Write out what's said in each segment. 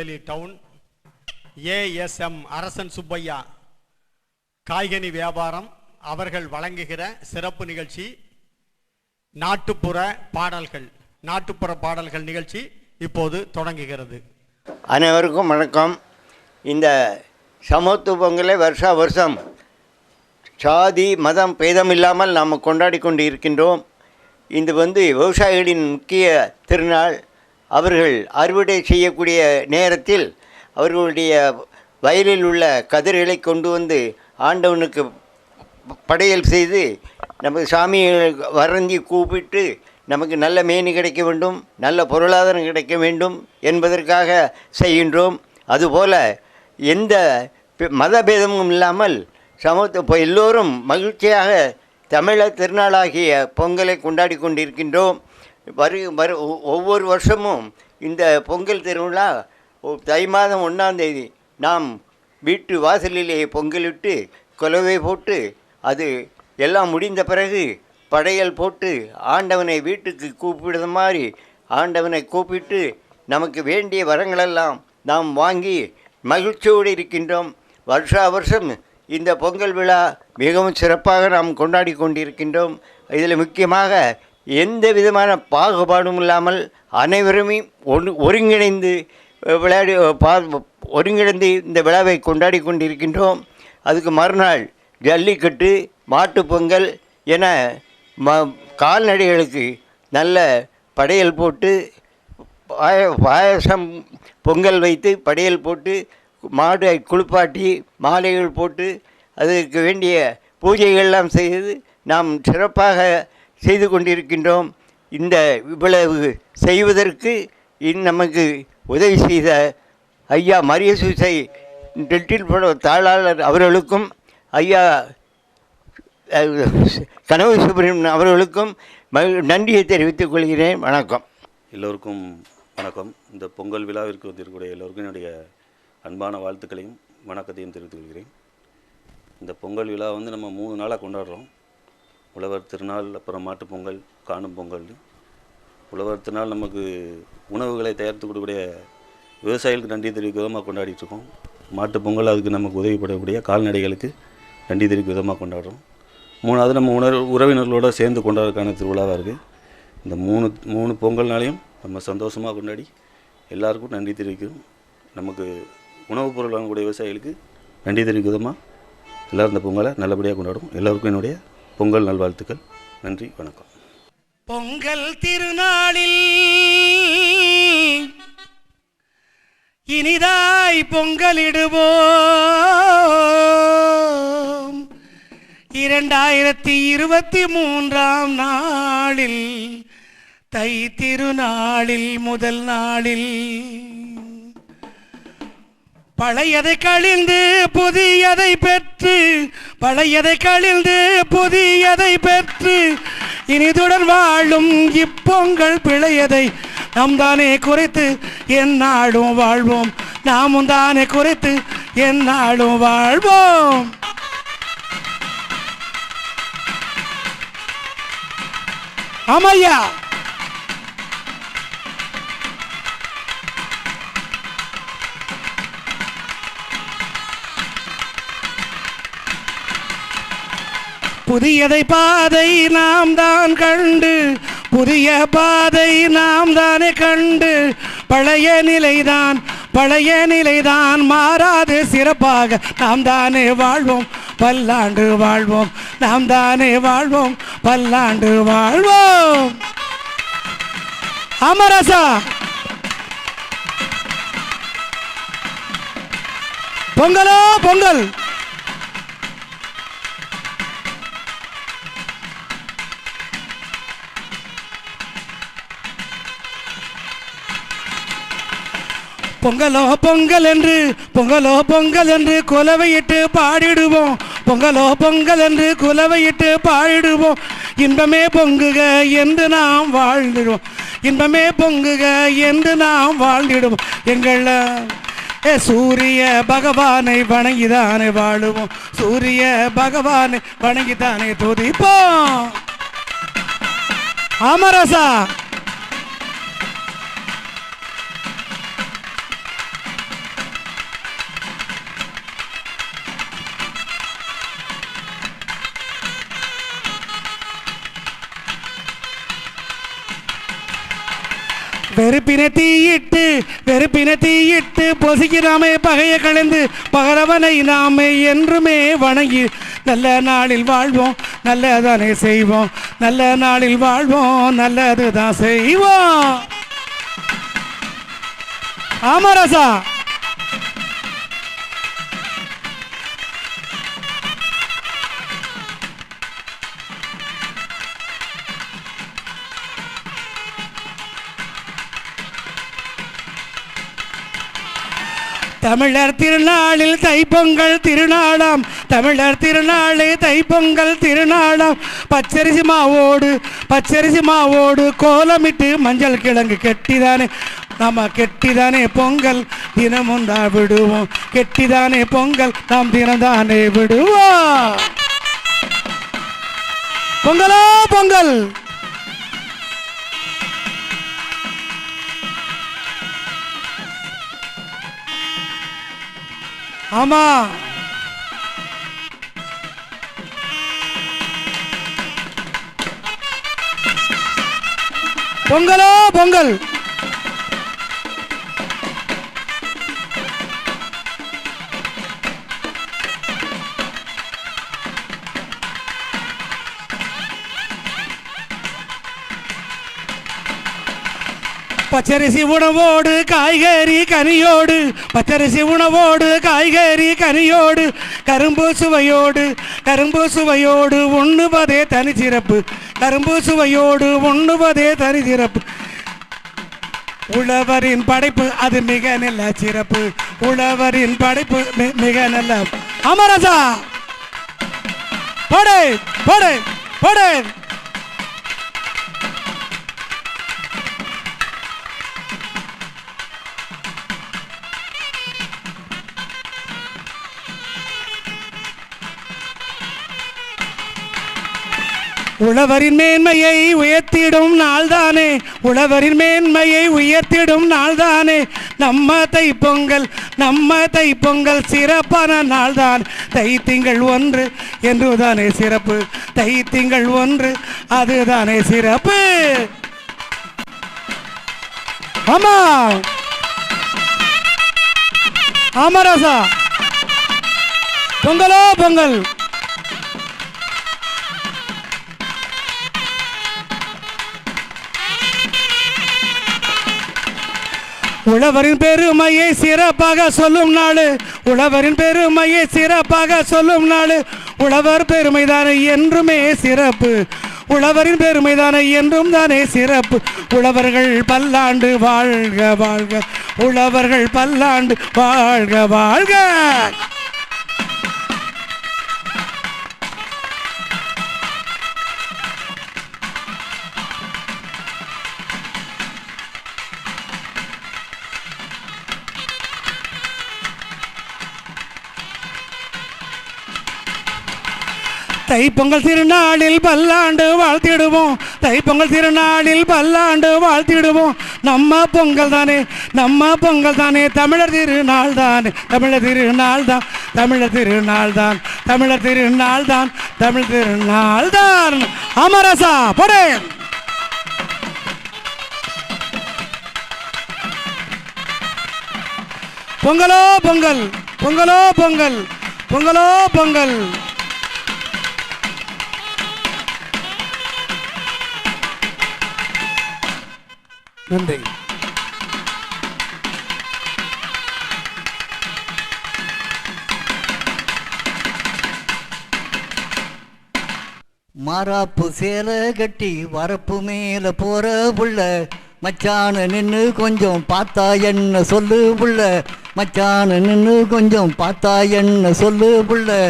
Tirunelveli down ASM அரசன் சுப்பையா காய்கனி வியாபாரம் அவர்கள் வழங்குகிற சிறப்பு நிகழ்ச்சி நாட்டுப்புற பாடல்கள் நிகழ்ச்சி இப்போது தொடங்குகிறது. அனைவருக்கும் வணக்கம். இந்த சமத்துவ பொங்கலை வருஷம் சாதி மதம் பேதம் இல்லாமல் நாம் கொண்டாடி கொண்டு இருக்கின்றோம். இது விவசாயிகளின் முக்கிய திருநாள். அவர்கள் அறுவடை செய்யக்கூடிய நேரத்தில் அவர்களுடைய வயலில் உள்ள கதிர்களை கொண்டு வந்து ஆண்டவனுக்கு படையல் செய்து நமக்கு சாமியை வரைஞ்சி கூப்பிட்டு நமக்கு நல்ல மேனி கிடைக்க வேண்டும், நல்ல பொருளாதாரம் கிடைக்க வேண்டும் என்பதற்காக செய்கின்றோம். அதுபோல் எந்த மதபேதமும் இல்லாமல் எல்லோரும் மகிழ்ச்சியாக தமிழர் திருநாளாகிய பொங்கலை கொண்டாடி கொண்டிருக்கின்றோம். ஒவ்வொரு வருஷமும் இந்த பொங்கல் திருவிழா தை மாதம் 1ஆம் தேதி நாம் வீட்டு வாசலிலே பொங்கலிட்டு குலவை போட்டு அது எல்லாம் முடிந்த பிறகு படையல் போட்டு ஆண்டவனை வீட்டுக்கு கூப்பிடுற மாதிரி ஆண்டவனை கூப்பிட்டு நமக்கு வேண்டிய வரங்களெல்லாம் நாம் வாங்கி மகிழ்ச்சியோடு இருக்கின்றோம். வருஷம் இந்த பொங்கல் விழா மிகவும் சிறப்பாக நாம் கொண்டாடி கொண்டிருக்கின்றோம். இதில் முக்கியமாக எந்த விதமான பாகுபாடும் இல்லாமல் அனைவருமே ஒருங்கிணைந்து ஒருங்கிணைந்து இந்த விழாவை கொண்டாடி கொண்டிருக்கின்றோம். அதுக்கு மறுநாள் ஜல்லிக்கட்டு, மாட்டுப்பொங்கல் என கால்நடைகளுக்கு நல்ல படையல் போட்டு பாயசம் பொங்கல் வைத்து படையல் போட்டு மாடை குளிப்பாட்டி மாலைகள் போட்டு அதற்கு வேண்டிய பூஜைகள்லாம் செய்து நாம் சிறப்பாக செய்து கொண்டிருக்கின்றோம். இந்த இவ்வளவு செய்வதற்கு நமக்கு உதவி செய்த ஐயா மரியசூசை டெட்டில் தாளாளர் அவர்களுக்கும் ஐயா கனவு சுப்பிரமணியன் அவர்களுக்கும் நன்றியை தெரிவித்துக் கொள்கிறேன். வணக்கம். எல்லோருக்கும் வணக்கம். இந்த பொங்கல் விழாவிற்கு வந்திருக்கக்கூடிய எல்லோருக்கும் என்னுடைய அன்பான வாழ்த்துக்களையும் வணக்கத்தையும் தெரிவித்துக் கொள்கிறேன். இந்த பொங்கல் விழா நம்ம 3 நாளாக கொண்டாடுறோம். உழவர் திருநாள், அப்புறம் மாட்டுப்பொங்கல், காணும் பொங்கல். உழவர் திருநாள் நமக்கு உணவுகளை தயாரித்து கொடுக்கக்கூடிய விவசாயிகளுக்கு நன்றி தெரிவிக்கும் விதமாக கொண்டாடிட்டுருக்கோம். மாட்டுப்பொங்கல் அதுக்கு நமக்கு உதவிப்படக்கூடிய கால்நடைகளுக்கு நன்றி தெரிவிக்கும் விதமாக கொண்டாடுறோம். 3வது நம்ம உறவினர்களோடு சேர்ந்து கொண்டாடுறதுக்கான திருவிழாவாக இருக்குது. இந்த மூணு பொங்கல்னாலையும் நம்ம சந்தோஷமாக கொண்டாடி எல்லாருக்கும் நன்றி தெரிவிக்கும். நமக்கு உணவுப் பொருள் வாங்கக்கூடிய விவசாயிகளுக்கு நன்றி தெரிவிக்கும் விதமாக எல்லோரும் இந்த பொங்கலை நல்லபடியாக கொண்டாடும். எல்லோருக்கும் என்னுடைய பொங்கல் நல்வாழ்த்துக்கள். நன்றி, வணக்கம். பொங்கல் திருநாளில் இனிதாய் பொங்கலிடுவோம். 2023ஆம் நாளில் தை திருநாளில் முதல் நாளில் பழையதை கழிந்து புதியதை பெற்று, பழையதை கழிந்து புதியதை பெற்று இனிதுடன் வாழும் இப்பொங்கல் பிழையதை நாம் தானே குறைத்து எந்நாளும் வாழ்வோம். நாமும் தானே குறைத்து எந்நாளும் வாழ்வோம். ஆமையா, புதியதை பாதை நாம் தான் கண்டு, புதிய பாதை நாம் தானே கண்டு, பழைய நிலைதான் மாறாது சிறப்பாக நாம் தானே வாழ்வோம், பல்லாண்டு வாழ்வோம். நாம் தானே வாழ்வோம், பல்லாண்டு வாழ்வோம். அமரசா பொங்கலோ பொங்கல். பொங்கலோ பொங்கல் என்று, பொங்கலோ பொங்கல் என்று குலவையிட்டு பாடிடுவோம். பொங்கலோ பொங்கல் என்று குலவையிட்டு பாடிடுவோம். இன்பமே பொங்குக என்று நாம் வாழ்ந்திடுவோம். இன்பமே பொங்குக என்று நாம் வாழ்ந்திடுவோம். எங்கள் சூரிய பகவானை வணங்கிதானே வாழுவோம். சூரிய பகவானை வணங்கிதானே துதிப்போம். அமரசா வெறுப்பினை தீயிட்டு பொசுகிறாமே பகையை கலைந்து பகரவனை நாமே என்றுமே வணங்கி நல்ல நாளில் வாழ்வோம், நல்லதானே செய்வோம், நல்ல நாளில் வாழ்வோம், நல்லதுதான் செய்வோம். ஆமரசா தமிழர் திருநாளில் தைப்பொங்கல் திருநாளாம், தமிழர் திருநாளே தைப்பொங்கல் திருநாளாம். பச்சரிசி மாவோடு கோலமிட்டு மஞ்சள் கிழங்கு கெட்டிதானே நாம கெட்டிதானே பொங்கல் தினமும் தான் விடுவோம், கெட்டிதானே பொங்கல் நாம் தினம்தானே விடுவோம். பொங்கலோ பொங்கல். ஆமா பொங்கலோ பொங்கல். பச்சரிசி உணவோடு காய்கறி கனியோடு, பச்சரிசி உணவோடு காய்கறி கனியோடு, கரும்பு சுவையோடு உண்ணுவதே தனி சிறப்பு, கரும்பு சுவையோடு உண்ணுவதே தனி சிறப்பு. உழவரின் படைப்பு அது மிக நல்ல சிறப்பு, உழவரின் படைப்பு மிக நல்ல. அமரசா போடு போடு போடு. உழவரின் மேன்மையை உயர்த்திடும் நாள்தானே, உழவரின் மேன்மையை உயர்த்திடும் நாள்தானே நம்ம தைப்பொங்கல் சிறப்பான நாள்தான். தைத்திங்கள் 1 என்றுதானே சிறப்பு, தைத்திங்கள் 1 அதுதானே சிறப்பு. ஆமா ஆமரசா பொங்கலோ பொங்கல். உழவரின் பெருமையை சிறப்பாக சொல்லும் நாள், உழவரின் பெருமையை சிறப்பாக சொல்லும் நாள். உழவர் பெருமைதானே என்றுமே சிறப்பு, உழவரின் பெருமைதானே என்றும் தானே சிறப்பு. உழவர்கள் பல்லாண்டு வாழ்க வாழ்க, உழவர்கள் பல்லாண்டு வாழ்க வாழ்க. தைப்பொங்கல் திருநாளில் பல்லாண்டு வாழ்த்திடுவோம், தைப்பொங்கல் திருநாளில் பல்லாண்டு வாழ்த்திடுவோம். நம்ம பொங்கல் தானே தமிழர் திருநாள் தானே, தமிழர் திருநாள் தான், தமிழர் திருநாள் தான், தமிழர் திருநாள் தான், தமிழ் திருநாள் தான். அமரசா போடே. பொங்கலோ பொங்கல், பொங்கலோ பொங்கல், பொங்கலோ பொங்கல். நன்றி. மாறாப்பு சேலை கட்டி வரப்பு மேல போற புள்ள, மச்சான நின்று கொஞ்சம் பார்த்தா என்ன சொல்லு புள்ள, மச்சான நின்று கொஞ்சம் பார்த்தா என்ன சொல்லு புள்ள.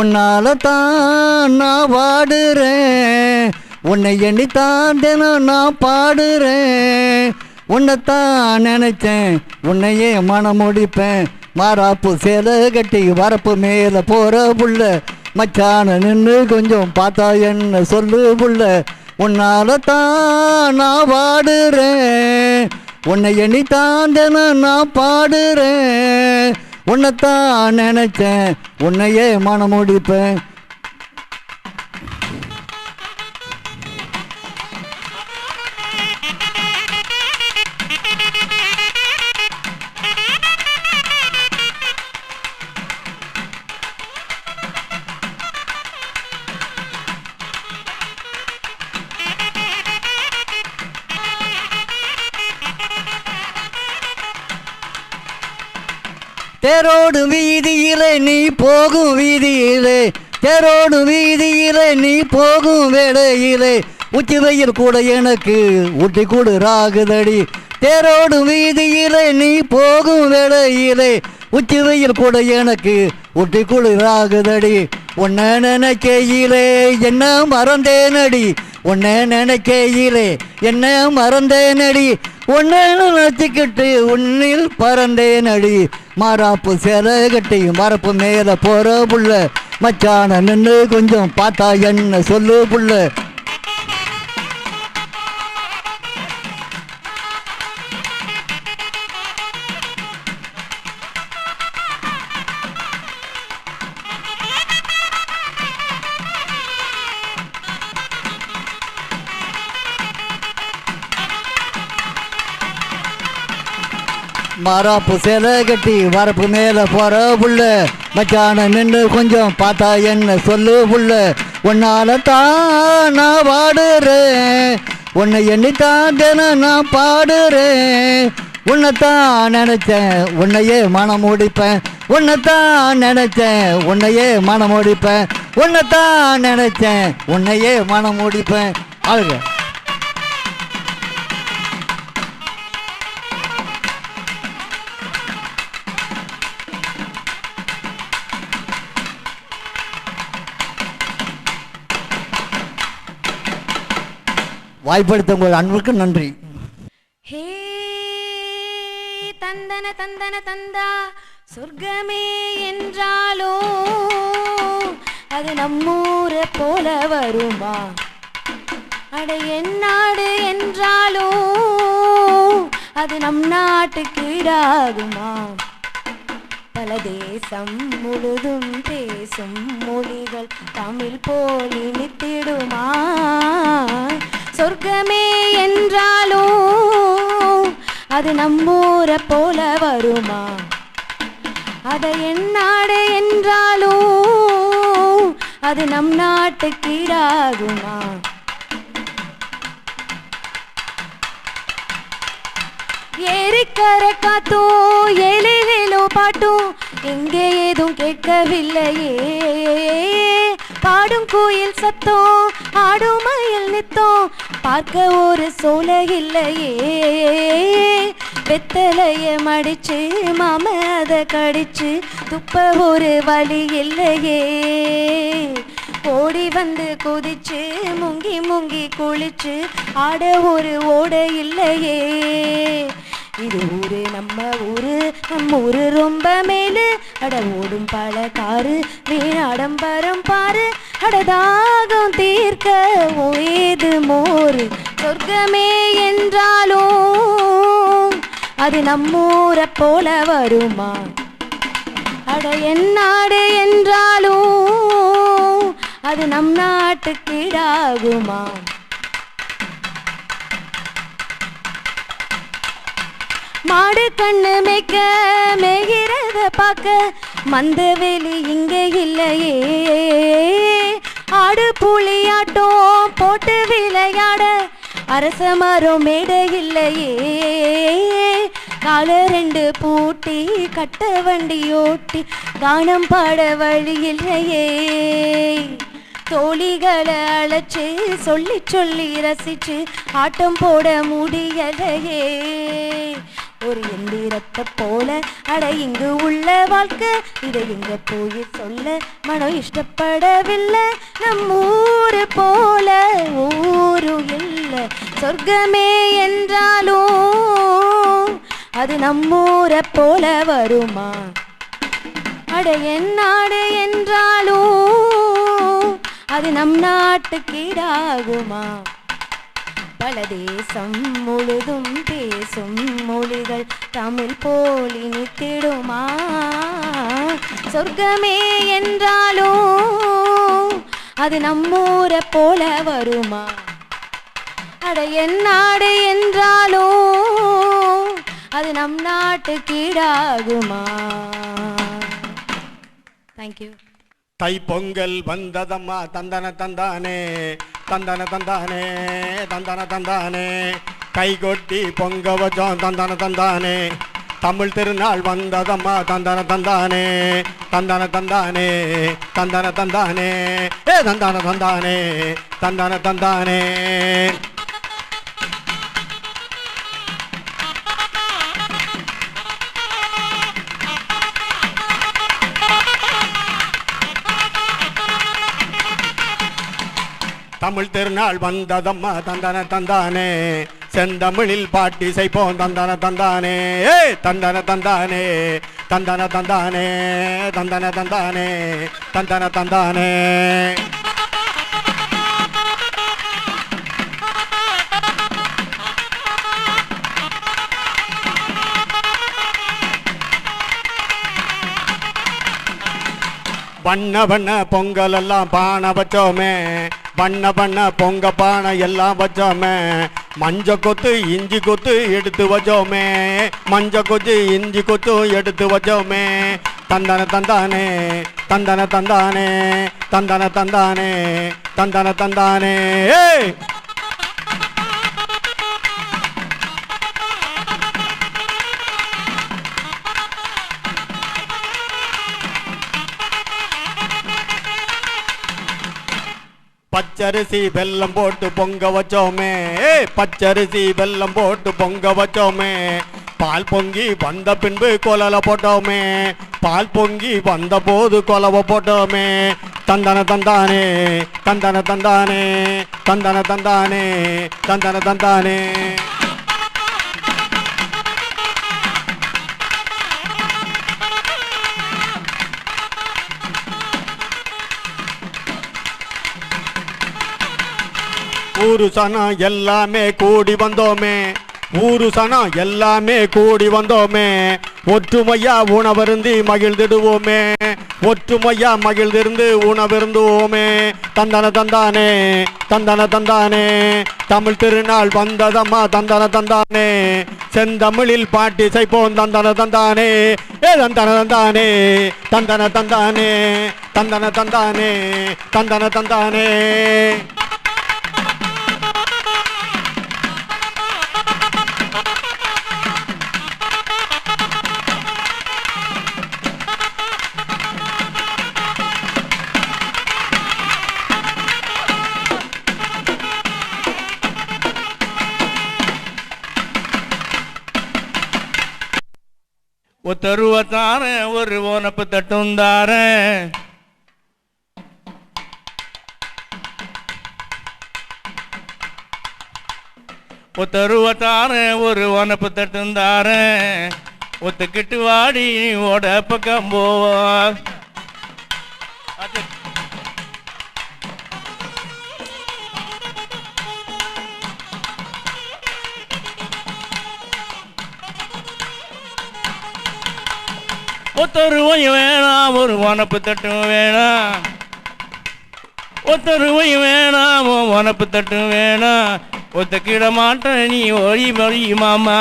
உன்னால தான் நான் வாடுறேன், உன்னை எண்ணித்தான் தினம் நான் பாடுறேன். உன்னைத்தான் நினைச்சேன், உன்னையே மனம் முடிப்பேன். மாறாப்பு சேலை கட்டி வரப்பு மேலே போகிற புள்ள, மச்சான நின்று கொஞ்சம் பார்த்தா என்ன சொல்லு புள்ள. உன்னால தான் நான் பாடுறேன், உன்னை எண்ணித்தான் தினம் நான் பாடுறேன். உன்னைத்தான் நினைச்சேன், உன்னையே மனம் முடிப்பேன். தேரோடு வீதியிலே நீ போகும் வீதியிலே, தேரோடு வீதியிலே நீ போகும் வேளையிலே, உச்சி வெயில் கூட எனக்கு ஊட்டி கூடு ராகுதடி. தேரோடு வீதியிலே நீ போகும் வேளையிலே, உச்சி வெயில் கூட எனக்கு ஊட்டி கூடு ராகுதடி. உன்னை நினைக்கையிலே என்ன மறந்தேனடி, உன்னை நினைக்கையிலே என்ன மறந்தேனடி, உன்னை நினைச்சுக்கிட்டு உன்னில் பறந்தேனடி. மாறாப்பு சேலை கட்டி மரப்பு மேலே போகிற புள்ள, மச்சான நின்று கொஞ்சம் பார்த்தா என்ன சொல்லு புள்ள. மாறாப்பு சேலை கட்டி வரப்பு மேலே போகிற புள்ள, மச்சான நின்று கொஞ்சம் பார்த்தா என்ன சொல்லு புள்ள. உன்னால தான் நான் பாடுறேன், உன்னை எண்ணித்தான் தினம் நான் பாடுறேன். உன்னைத்தான் நினச்சேன் உன்னையே மனம் முடிப்பேன், உன்னைத்தான் நினச்சேன் உன்னையே மனம் முடிப்பேன், உன்னைத்தான் நினச்சேன் உன்னையே மனம் முடிப்பேன். ஆளுங்க வாய்ப்படுத்த உங்கள் அன்புக்கு நன்றி. ஹே தந்தன தந்தன தந்தா சொர்க்கமே என்றாலோ அது நம்மூரை போல வருமா, அட என் நாடு என்றாலோ அது நம் நாட்டுக்கு ஈடாகுமா. பல தேசம் முழுதும் பேசும் மொழிகள் தமிழ் போல் இனித்திடுமா. சொர்க்கமே என்றாலோ அது நம்மூரை போல வருமா, அத என் நாடு என்றாலோ அது நம் நாட்டுக்கு ஈடாகுமா. ஏரிக்கரை காத்தும் ஏலேலோ பாட்டும் எங்கே ஏதும் கேட்கவில்லையே. பாடும் கோயில் சத்தம் ஆடும் மயில் நித்தம் பார்க்க ஒரு சோலை இல்லையே. வெத்தலைய மடிச்சு மாம அதை கடிச்சு துப்ப ஒரு வழி இல்லையே. ஓடி வந்து குதிச்சு முங்கி முங்கி குளிச்சு ஆட ஒரு ஓட இல்லையே. இது ஊரு நம்ம ஊரு ரொம்ப மேலு, அட ஓடும் பல காரு வீணாடம்பரம் பாரு, அடதாகம் தீர்க்க ஓய்து மோரு. சொர்க்கமே என்றாலும் அது நம்மூரை போல வருமா, அட என் நாடு என்றாலும் அது நம் நாட்டுக்கு ஈடாகுமா. மாடு கண்ணு மேய்க்க மேகிறத பார்க்க மந்த வெளி இங்க இல்லையே. ஆடு புலியாட்டம் போட்டு விளையாட அரச மரம் மேடை இல்லையே. கால ரெண்டு பூட்டி கட்ட வண்டி ஓட்டி கானம் பாட வழி இல்லையே. தோழிகளை அழைச்சு சொல்லி சொல்லி ரசிச்சு ஆட்டம் போட முடியலையே. ஒரு எந்திரத்தை போல அட இங்கு உள்ள வாழ்க்கை, இதை எங்க போய் சொல்ல மனம் இஷ்டப்படவில்லை. நம்மூரு போல ஊரு இல்லை. சொர்க்கமே என்றாலும் அது நம்மூரை போல வருமா, அட என் நாடு என்றாலும் அது நம் நாட்டுக்கு ஈடாகுமா. பல தேசம் முழுதும் பேசும் மொழிகள் தமிழ் போல் இனித்திடுமா. சொர்க்கமே என்றாலும் அது நம்மூரை போல வருமா, அட என் நாடு என்றாலும் அது நம் நாட்டுக்கு ஈடாகுமா. தேங்க்யூ. தை பொங்கல் வந்ததம்மா தந்தன தந்தானே தந்தன தந்தானே தந்தன தந்தானே, கை கொட்டி பொங்க வச்சோம் தந்தன தந்தானே. தமிழ் திருநாள் வந்ததம்மா தந்தன தந்தானே தந்தன தந்தானே தந்தன தந்தானே ஏ தந்தன தந்தானே தந்தன தந்தானே. தமிழ் திருநாள் வந்ததம்மா தந்தன தந்தானே செந்தமிழில் பாட்டி செய்ப்போம் தந்தன தந்தானே ஏ தந்தன தந்தானே தந்தன தந்தானே தந்தன தந்தானே தந்தன தந்தானே. வண்ண வண்ண பொங்கல் எல்லாம் பானை வச்சோமே வண்ண வண்ண பொங்க பானை எல்லாம் வச்சோமே மஞ்ச கொத்து இஞ்சி கொத்து எடுத்து வச்சோமே மஞ்ச கொத்து இஞ்சி கொத்து எடுத்து வச்சோமே தந்தன தந்தானே தந்தன தந்தானே தந்தன தந்தானே தந்தன தந்தானே. பச்சரிசி வெல்லம் போட்டு பொங்க வச்சோமே பச்சரிசி வெல்லம் போட்டு பொங்க வச்சோமே பால் பொங்கி வந்த பின்பு கொலலை போட்டோமே பால் பொங்கி வந்த போது கொலவை போட்டோமே தந்தன தந்தானே தந்தன தந்தானே தந்தன தந்தானே தந்தன தந்தானே. ஊரு சனம் எல்லாமே கூடி வந்தோமே ஊரு சனம் எல்லாமே கூடி வந்தோமே ஒற்றுமையா உணவருந்தி மகிழ்ந்திடுவோமே ஒற்றுமையா மகிழ்ந்திருந்து உணவிருந்துவோமே தந்தன தந்தானே தந்தன தந்தானே. தமிழ் திருநாள் வந்ததம்மா தந்தன தந்தானே செந்தமிழில் பாட்டி செய்ப்போம் தந்தன தந்தானே ஏ தந்தன தந்தானே தந்தன தந்தானே தந்தன தந்தானே தந்தன தந்தானே. ஒத்தருவத்தார ஒரு ஓனப்பு தட்டுந்தார ஒத்தருவத்தார ஒரு ஓனப்பு தட்டுந்தார ஒத்துக்கிட்டு வாடி ஓட பக்கம் போவா ஒத்தருவை வேணாம் ஒரு வனப்பு தட்டும் வேணாம் ஒத்தருவை வேணாம் வனப்பு தட்டும் வேணாம் ஒத்துக்கிட மாட்டேன் நீ ஒளி மொழி மாமா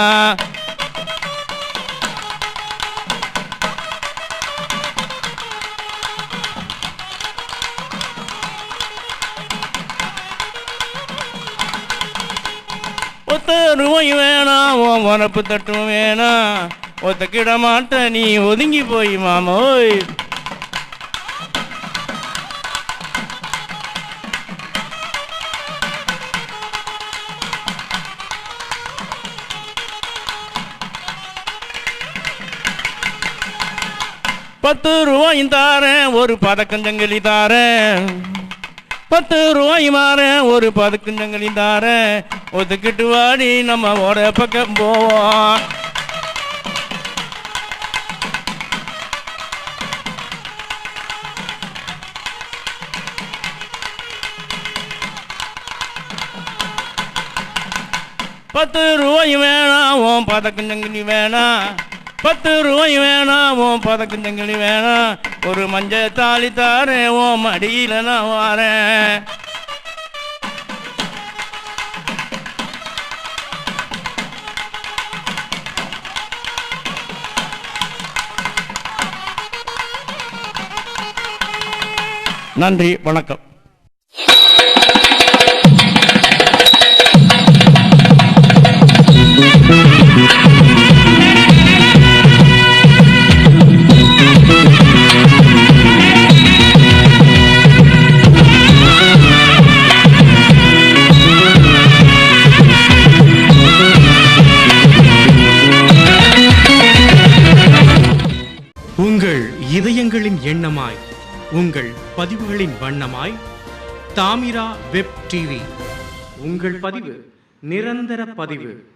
ஒத்தருவை வேணாம் வனப்பு தட்டும் வேணாம் ஒத்துக்கிட மாட்ட நீ ஒதுங்கி போய் மாமோய். ₹10 தாரேன் ஒரு பதக்கஞ்சங்கலி தாரேன் ₹10 மாறேன் ஒரு பதக்கஞ்சங்கலி தாரேன் ஒத்துக்கிட்டு வாடி நம்ம ஓட பக்கம் போவோம். ₹10 வேணாம் ஓம் பதக்கஞ்சங்கலி வேணாம் ₹10 வேணாம் ஓம் பதக்கஞ்சங்கலி வேணாம் ஒரு மஞ்ச தாலி தாரேன் ஓம் அடியில் நான் வாரேன். நன்றி வணக்கம். உங்கள் இதயங்களின் எண்ணமாய், உங்கள் பதிவுகளின் வண்ணமாய் தாமிரா வெப் டிவி. உங்கள் பதிவு நிரந்தர பதிவு.